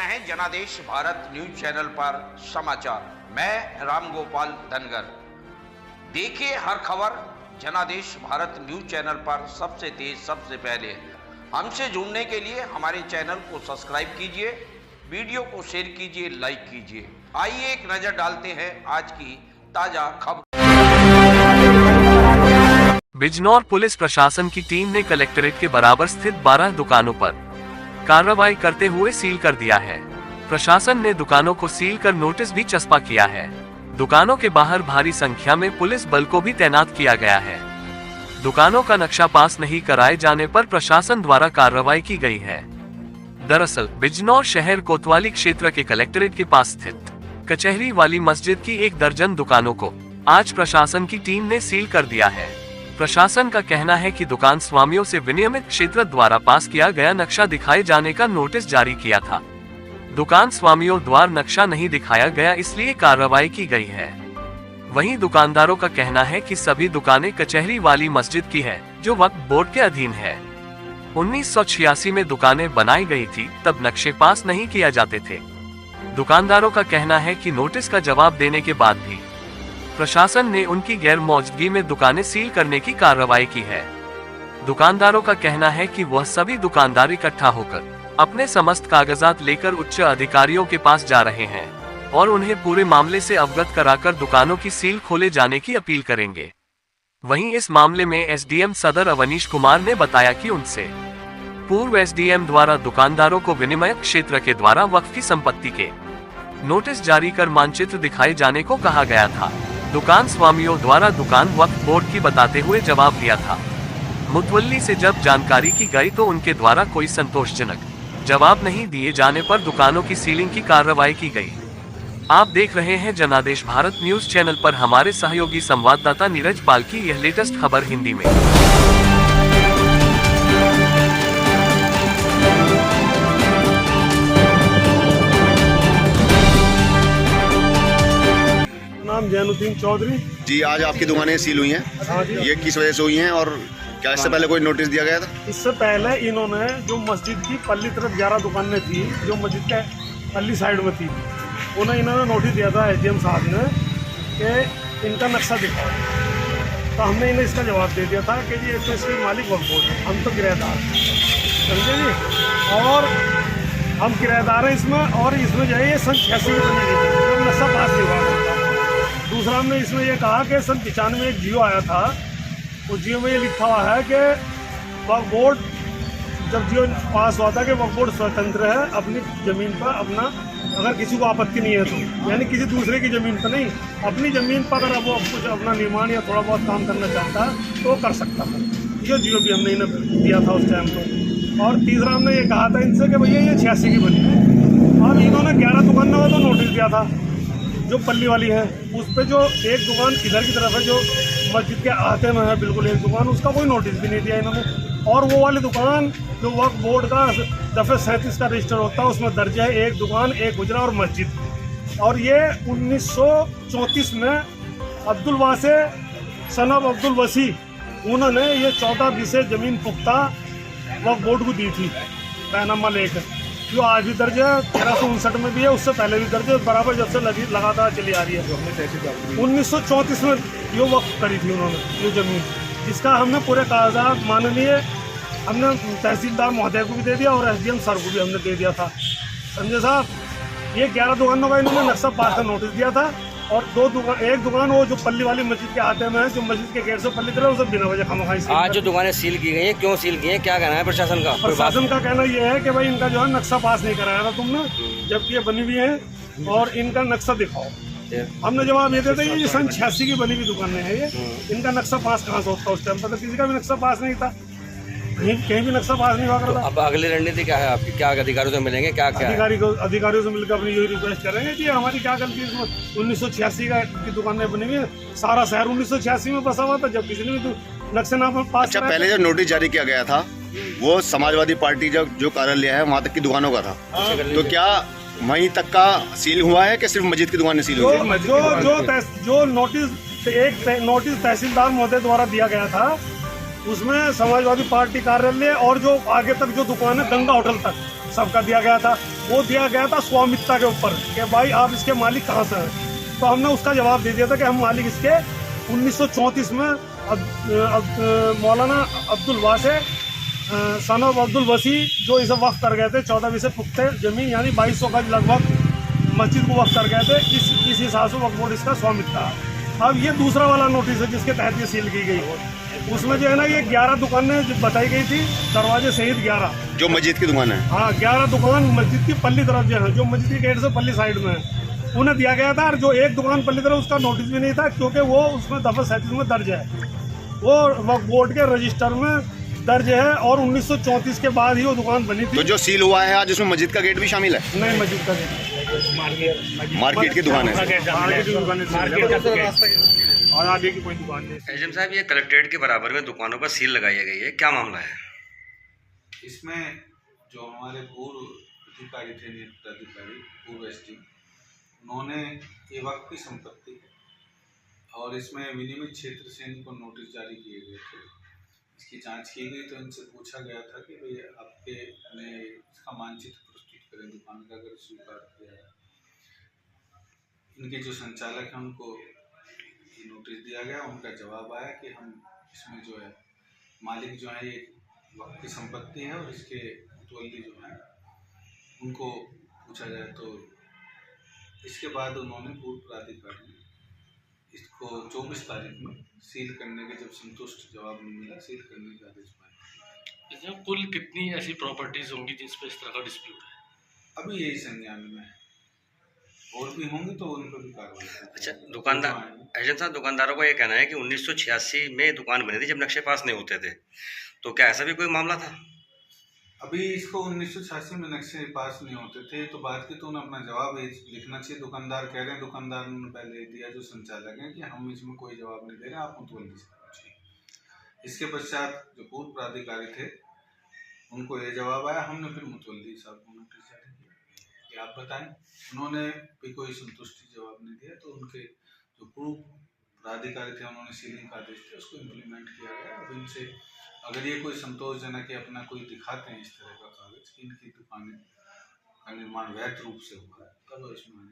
हैं जनादेश Bharat news channel पर समाचार। मैं रामगोपाल धनगर। देखिए हर खबर जनादेश भारत न्यूज चैनल पर सबसे तेज सबसे पहले। हमसे जुड़ने के लिए हमारे चैनल को सब्सक्राइब कीजिए, वीडियो को शेयर कीजिए, लाइक कीजिए। आइए एक नजर डालते हैं आज की ताजा खबर। बिजनौर पुलिस प्रशासन की टीम ने कलेक्ट्रेट के बराबर स्थित 12 दुकानों पर कार्रवाई करते हुए सील कर दिया है। प्रशासन ने दुकानों को सील कर नोटिस भी चस्पा किया है। दुकानों के बाहर भारी संख्या में पुलिस बल को भी तैनात किया गया है। दुकानों का नक्शा पास नहीं कराए जाने पर प्रशासन द्वारा कार्रवाई की गई है। दरअसल बिजनौर शहर कोतवाली क्षेत्र के कलेक्ट्रेट के पास स्थित कचहरी वाली मस्जिद की 1 दर्जन दुकानों को आज प्रशासन की टीम ने सील कर दिया है। प्रशासन का कहना है कि दुकान स्वामियों से विनियमित क्षेत्र द्वारा पास किया गया नक्शा दिखाए जाने का नोटिस जारी किया था। दुकान स्वामियों द्वारा नक्शा नहीं दिखाया गया, इसलिए कार्रवाई की गई है। वहीं दुकानदारों का कहना है कि सभी दुकानें कचहरी वाली मस्जिद की है, जो वक्फ बोर्ड के अधीन है। 1986 में दुकानें बनाई गई थी, तब नक्शे पास नहीं किया जाते थे। दुकानदारों का कहना है कि नोटिस का जवाब देने के बाद भी प्रशासन ने उनकी गैर मौजूदगी में दुकानें सील करने की कार्रवाई की है। दुकानदारों का कहना है कि वह सभी दुकानदार इकट्ठा होकर अपने समस्त कागजात लेकर उच्च अधिकारियों के पास जा रहे हैं और उन्हें पूरे मामले से अवगत कराकर दुकानों की सील खोले जाने की अपील करेंगे। वहीं इस मामले में एसडीएम सदर अवनीश कुमार ने बताया कि उनसे पूर्व एसडीएम द्वारा दुकानदारों को विनिमय क्षेत्र के द्वारा वक्फ की संपत्ति के नोटिस जारी कर मानचित्र दिखाए जाने को कहा गया था। दुकान स्वामियों द्वारा दुकान वक्फ बोर्ड की बताते हुए जवाब दिया था। मुतवल्ली से जब जानकारी की गई तो उनके द्वारा कोई संतोषजनक जवाब नहीं दिए जाने पर दुकानों की सीलिंग की कार्रवाई की गई। आप देख रहे हैं जनादेश भारत न्यूज चैनल पर हमारे सहयोगी संवाददाता नीरज पाल की यह लेटेस्ट खबर हिंदी में। नाम जैनुद्दीन चौधरी जी। आज आपकी दुकानें सील हुई हैं। हाँ जी। ये किस वजह से हुई हैं और क्या इससे पहले कोई नोटिस दिया गया था? इससे पहले इन्होंने जो मस्जिद की पल्ली तरफ 11 दुकानें थी, जो मस्जिद के पल्ली साइड में थी, उन्हें इन्होंने नोटिस दिया था एसडीएम साहब ने कि इनका नक्शा दिखाओ। तो हमने इन्हें इसका जवाब दे दिया था कि जी तो इसके मालिक वक्फ बोर्ड है, हम तो किराएदार, समझे जी। और हम किराएदार हैं इसमें, और इसमें जो है ये सन 86 में बनी थी, नक्शा पास नहीं हुआ था। दूसरा हमने इसमें ये कहा कि सन 95 में एक जियो आया था, उस जियो में ये लिखा हुआ है कि वक्फ बोर्ड, जब जियो पास हुआ था कि वक्फ बोर्ड स्वतंत्र है अपनी ज़मीन पर अपना, अगर किसी को आपत्ति नहीं है तो, यानी किसी दूसरे की ज़मीन पर नहीं, अपनी ज़मीन पर अगर वो कुछ अपना निर्माण या थोड़ा बहुत काम करना चाहता है तो कर सकता है। ये जियो भी हमने इन्हें दिया था उस टाइम पर। और तीसरा हमने ये कहा था इनसे कि भैया ये 86 की बनी है। और इन्होंने 11 दुकानों का तो नोटिस दिया था, जो पल्ली वाली है उस पर जो एक दुकान इधर की तरफ है जो मस्जिद के आहते में है, बिल्कुल एक दुकान, उसका कोई नोटिस भी नहीं दिया इन्होंने। और वो वाली दुकान जो वक्फ बोर्ड का दफ़े 37 का रजिस्टर होता है, उसमें दर्ज है एक दुकान, एक गुजरा और मस्जिद। और ये 1934 में अब्दुल वासे सनब अब्दुल वसी, उन्होंने ये 14 बीसे ज़मीन पुख्ता वक्फ बोर्ड को दी थी बैनामा लेकर, जो आज भी दर्ज है। 1359 में भी है, उससे पहले भी दर्ज है, बराबर जब से लगातार चली आ रही है। 1934 में ये वक्फ करी थी उन्होंने ये ज़मीन, जिसका हमने पूरे कागजात माननीय हमने तहसीलदार महोदय को भी दे दिया और एसडीएम सर को भी हमने दे दिया था। संजय साहब, ये 11 दुकानों का इन्होंने नक्शा पास का नोटिस दिया था, और एक दुकान वो जो पल्ली वाली मस्जिद के आते में है, जो मस्जिद के गेट से पल्ली तरह, उसे बिना वजह खामखाई सील। आज जो दुकानें सील की गई हैं, क्यों सील की हैं, क्या कहना है प्रशासन का? प्रशासन का कहना ये है कि भाई इनका जो है नक्शा पास नहीं कराया था तुमने, जबकि ये बनी हुई है, और इनका नक्शा दिखाओ। हमने जवाब ये देते ये सन 86 की बनी हुई दुकानें हैं, ये इनका नक्शा पास कहाँ से होता? उस टाइम पर तो किसी का भी नक्शा पास नहीं था, कहीं भी नक्शा पास नहीं हुआ करता। अब अगली रणनीति क्या है आपकी? क्या अधिकारियों से मिलेंगे? क्या अधिकारियों से मिलकर अपनी यही रिक्वेस्ट करेंगे कि हमारी क्या गलती है इसमें। 1986 की दुकानें बनी हुई है, सारा शहर 1986 में बसा हुआ था, जब किसी ने भी नक्शे ना पास। अच्छा, पहले जब नोटिस जारी किया गया था वो समाजवादी पार्टी जो कार्यालय है वहाँ तक की दुकानों का था, तो क्या वहीं तक का सील हुआ है कि सिर्फ मस्जिद की दुकानें सील हुई है? जो नोटिस तहसीलदार महोदय द्वारा दिया गया था, उसमें समाजवादी पार्टी कार्यालय और जो आगे तक जो दुकान है गंगा होटल तक सबका दिया गया था, वो दिया गया था स्वामित्व के ऊपर कि भाई आप इसके मालिक कहाँ से हैं। तो हमने उसका जवाब दे दिया था कि हम मालिक इसके 1934 में मौलाना अब्दुल वासे सन ऑफ अब्दुल वसी जो इसे वक्फ कर गए थे 14 पुख्ते जमीन यानी 2200 गज लगभग मस्जिद को वक्फ कर गए थे। इस हिसाब से वक्फ बोर्ड इसका स्वामित्व था। अब ये दूसरा वाला नोटिस है जिसके तहत ये सील की गई। उसमें जो है ना ये 11 दुकानें बताई गई थी, दरवाजे सहित 11 जो मस्जिद की दुकान है। हाँ 11 दुकान मस्जिद की पल्ली तरफ जो है, जो मस्जिद की गेट से पल्ली साइड में है, उन्हें दिया गया था। और जो एक दुकान पल्ली तरफ उसका नोटिस भी नहीं था क्योंकि वो उसमें दफा 37 में दर्ज है, वो वक्फ बोर्ड के रजिस्टर में दर्ज है और 1934 के बाद ही वो दुकान बनी थी। तो जो सील हुआ है आज उसमें मस्जिद का गेट भी शामिल है? नहीं, मस्जिद का गेट मार्केट की दुकान है और आगे की कोई दुकान नहीं। एसडीएम साहब, ये कलेक्ट्रेट के बराबर में दुकानों पर सील लगाई गई है, क्या मामला है? इसमें जो हमारे पूर्व अधिकारी थे, नियुक्त अधिकारी पूर्व एसडी, उन्होंने ये वक्त की संपत्ति और इसमें विनियमित क्षेत्र से इनको नोटिस जारी किए गए थे। इसकी जांच की गई तो इनसे पूछा गया था कि भाई आपके ने इसका मानचित्र प्रस्तुत करें दुकान का, अगर स्वीकार किया है। इनके जो संचालक हैं उनको ये नोटिस दिया गया, उनका जवाब आया कि हम इसमें जो है मालिक जो है ये वक्त की संपत्ति है और इसके मुतवल्ली जो है उनको पूछा जाए। तो इसके बाद उन्होंने पूर्व प्राधिकारी इसको 24 तारीख में सील करने के जब संतुष्ट जवाब नहीं मिला, सील करने का आदेश पाया। इसमें कुल कितनी ऐसी प्रॉपर्टीज होंगी जिस पे इस तरह का डिस्प्यूट है? अभी यही संज्ञान में है, और भी होंगे तो उन पर भी कार्रवाई। अच्छा, दुकानदार एजेंट साहब, दुकानदारों का ये कहना है कि 1986 में दुकान बनी थी जब नक्शे पास नहीं होते थे, तो क्या ऐसा भी कोई मामला था? अभी इसको 1986 में नक्शे पास नहीं होते थे तो बात की तो उन्हें अपना जवाब लिखना चाहिए। दुकानदार कह रहे हैं, दुकानदार ने पहले दिया जो संचालक हैं कि हम इसमें कोई जवाब नहीं दे रहे, आप मुतवल्ली से पूछिए। इसके पश्चात जो पूर्व प्राधिकारी थे उनको ये जवाब आया, हमने फिर मुतवल्ली साहब को नोटिस जारी किया कि आप बताएं। उन्होंने भी कोई संतुष्टि जवाब नहीं दिया तो उनके जो पूर्व प्राधिकारी थे उन्होंने सीलिंग का आदेश दिया, उसको इम्प्लीमेंट किया गया। अब इनसे अगर ये कोई संतोषजनक है अपना कोई दिखाते हैं इस तरह का कागज कि इनकी दुकानें का निर्माण वैध रूप से हुआ है, तब इसमें